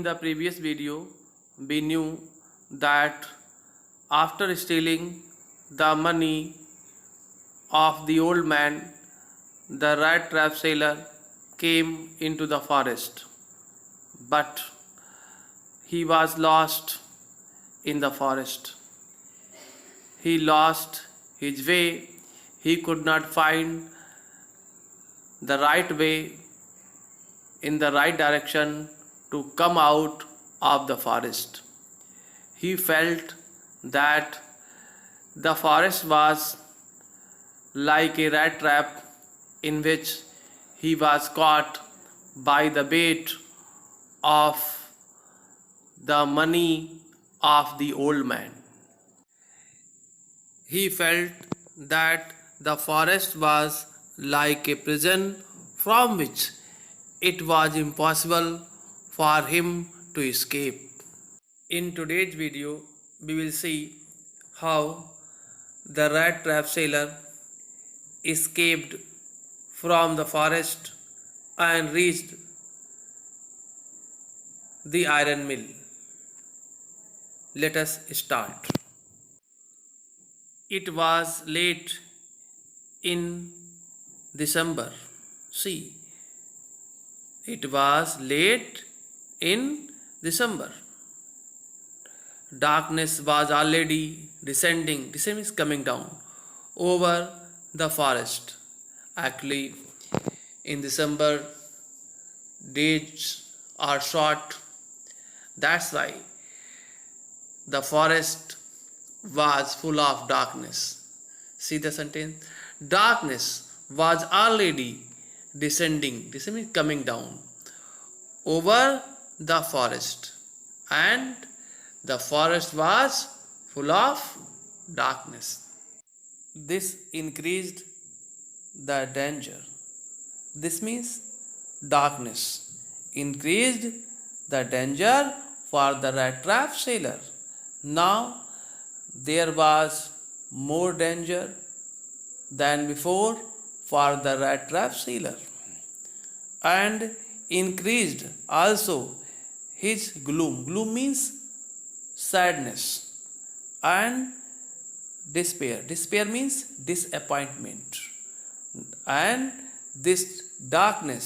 In the previous video, we knew that after stealing the money of the old man, the rat trap sailor came into the forest, but he was lost in the forest. He lost his way, he could not find the right way in the right direction to come out of the forest. He felt that the forest was like a rat trap in which he was caught by the bait of the money of the old man. He felt that the forest was like a prison from which it was impossible for him to escape. In today's video, we will see how the rat trap sailor escaped from the forest and reached the iron mill. Let us start. It was late in December. See, it was late in December. Darkness was already descending is coming down over the forest. Actually, in December, days are short. That's why the forest was full of darkness. See the sentence? Darkness was already descending is coming down over the forest, and the forest was full of darkness. This increased the danger. This means darkness increased the danger for the rat trap sailor. Now there was more danger than before for the rat trap sailor, and increased also his gloom. Gloom means sadness, and despair. Despair means disappointment, and this darkness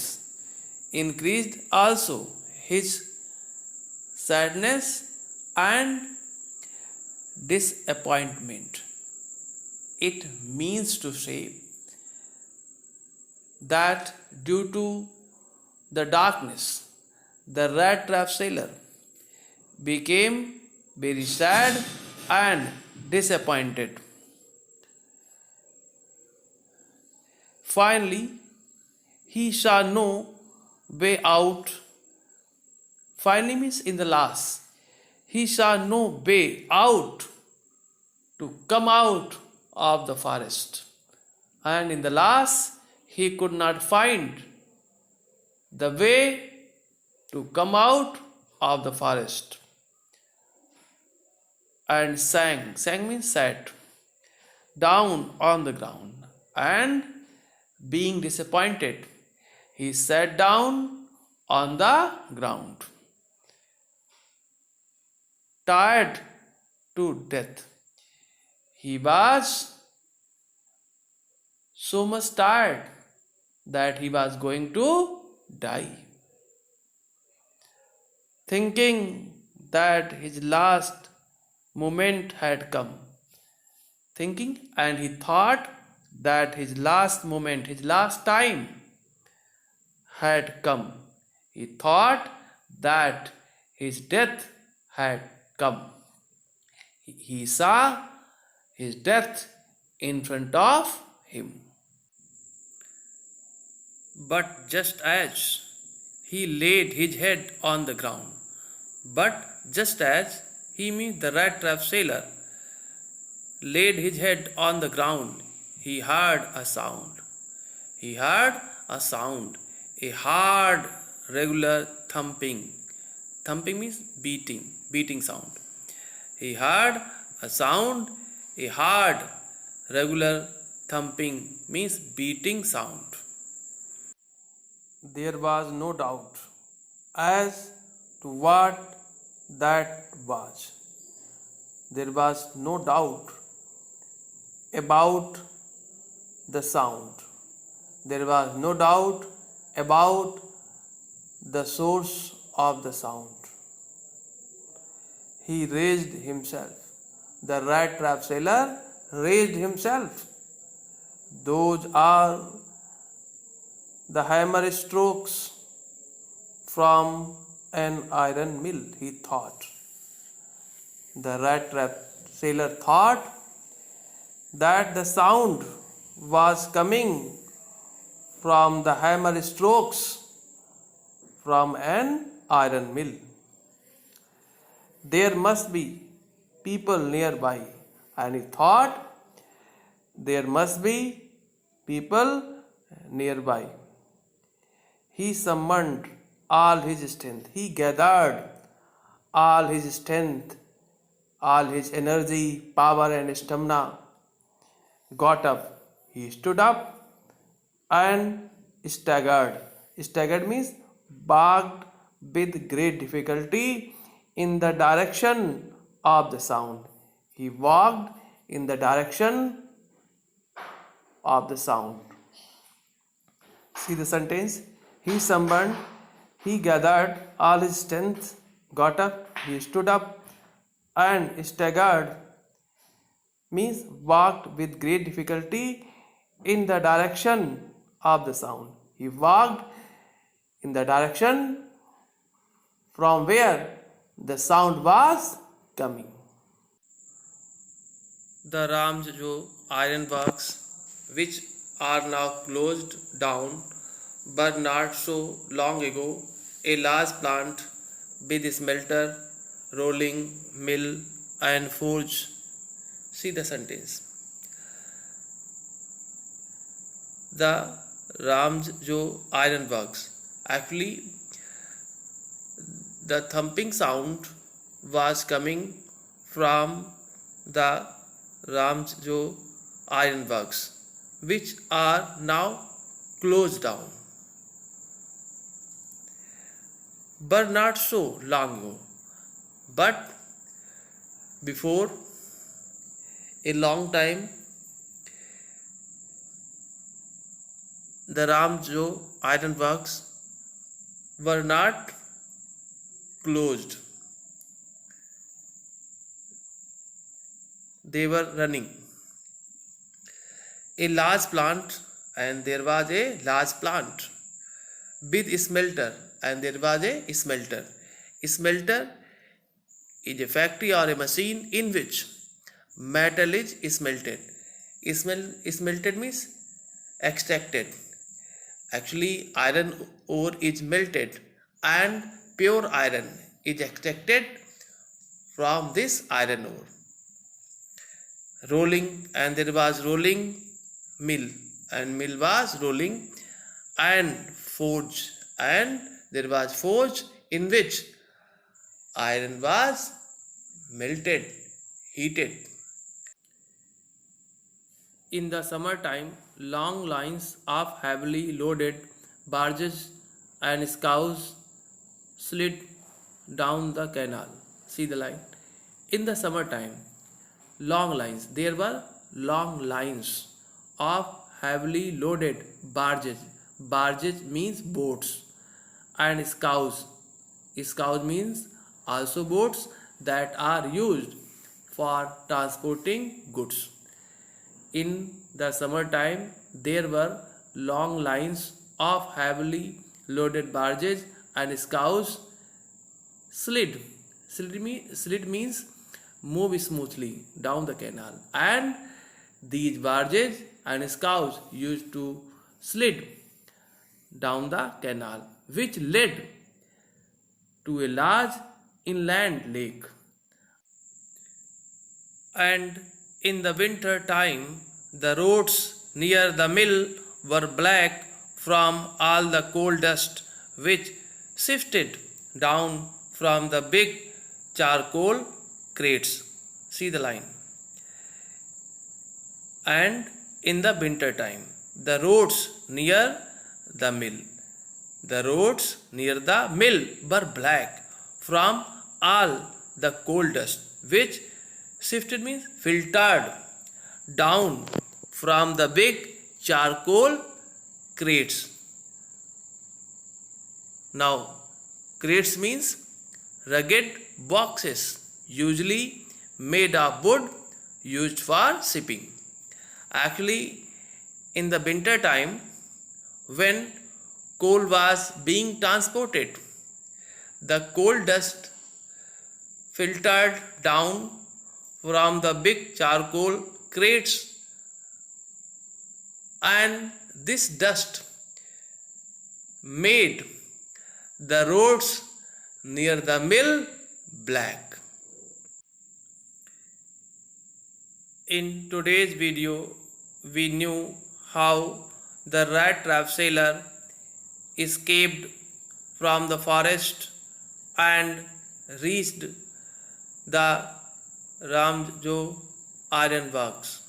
increased also his sadness and disappointment. It means to say that due to the darkness, the rat trap sailor became very sad and disappointed. Finally, he saw no way out. Finally means in the last. He saw no way out to come out of the forest. And in the last, he could not find the way to come out of the forest, and sang means sat down on the ground, and being disappointed, he sat down on the ground, tired to death. He was so much tired that he was going to die. Thinking that his last moment had come. And he thought that his last moment, his last time had come. He thought that his death had come. He saw his death in front of him. But just as he laid his head on the ground, he means the rat trap sailor laid his head on the ground, he heard a sound. He heard a sound, a hard, regular thumping. Thumping means beating sound. He heard a sound, a hard, regular thumping means beating sound. There was no doubt as to what that was. There was no doubt about the sound. There was no doubt about the source of the sound. He raised himself. The rat trap seller raised himself. Those are the hammer strokes from an iron mill, he thought. The rat trap sailor thought that the sound was coming from the hammer strokes from an iron mill. There must be people nearby, and he thought there must be people nearby. He summoned all his strength. He gathered all his strength, all his energy, power, and stamina. Got up. He stood up and staggered. Staggered means walked with great difficulty in the direction of the sound. He walked in the direction of the sound. See the sentence? He summoned, he gathered all his strength, got up, he stood up, and staggered means walked with great difficulty in the direction of the sound. He walked in the direction from where the sound was coming. The Ramjo iron works, which are now closed down, but not so long ago, a large plant with smelter, rolling mill, and forge. See the sentence. The Ramjo iron works. Actually, the thumping sound was coming from the Ramjo iron works, which are now closed down, but not so long ago. But before a long time, the Ramjo iron works were not closed. They were running. A large plant, and there was a large plant with smelter, and there was a smelter. Smelter is a factory or a machine in which metal is smelted. Smelted means extracted. Actually, iron ore is melted and pure iron is extracted from this iron ore. Rolling, and there was rolling mill, and mill was rolling, and forge, and there was forge in which iron was melted, heated. In the summertime, long lines of heavily loaded barges and scows slid down the canal. See the line. In the summertime, long lines. There were long lines of heavily loaded barges. Barges means boats, and scows. Scows means also boats that are used for transporting goods. In the summertime, there were long lines of heavily loaded barges and scows slid. Slid means move smoothly down the canal, and these barges and scows used to slid down the canal, which led to a large inland lake. And in the winter time, the roads near the mill were black from all the coal dust which sifted down from the big charcoal crates. See the line. And in the winter time, the roads near the mill were black from all the coal dust, which sifted means filtered down from the big charcoal crates. Now, crates means rugged boxes, usually made of wood, used for shipping. Actually, in the winter time, when coal was being transported, the coal dust filtered down from the big charcoal crates, and this dust made the roads near the mill black. In today's video, we knew how the rat trap sailor escaped from the forest and reached the Ramjo Iron Works.